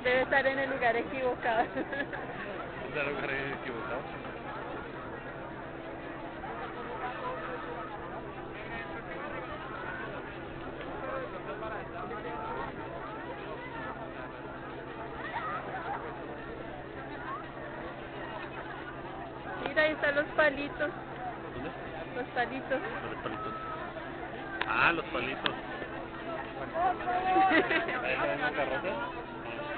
Debe estar en el lugar equivocado. ¿Está en el lugar equivocado? Mira, ahí están los palitos. ¿Dónde? Los palitos. Los palitos. Ah, los palitos. ¿Ahí está en la carroza?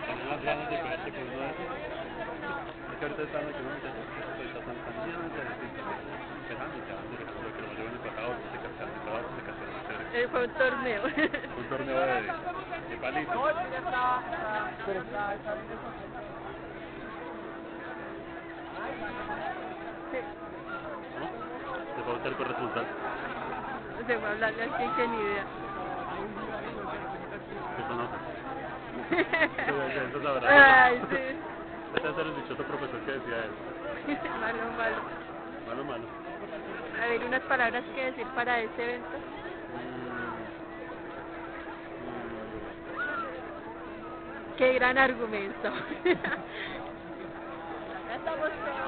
Con unas ganas de pegarte con uno de esos. Es que ahorita están aquí, ¿no? Ahorita están niños, empezando y se van dejando que lo lleven empatados, se cascan. Fue un torneo. Un torneo de palitos. Sí. ¿No? ¿Te fue a usted el corresponsal? Se fue a hablarle a alguien que ni idea. ¿Qué conoce? Eso es la verdad. Ay, sí. Este es el dichoso profesor que decía eso. Malo, malo. Malo, malo. A ver, unas palabras que decir para este evento. Qué gran argumento. Ya estamos todos.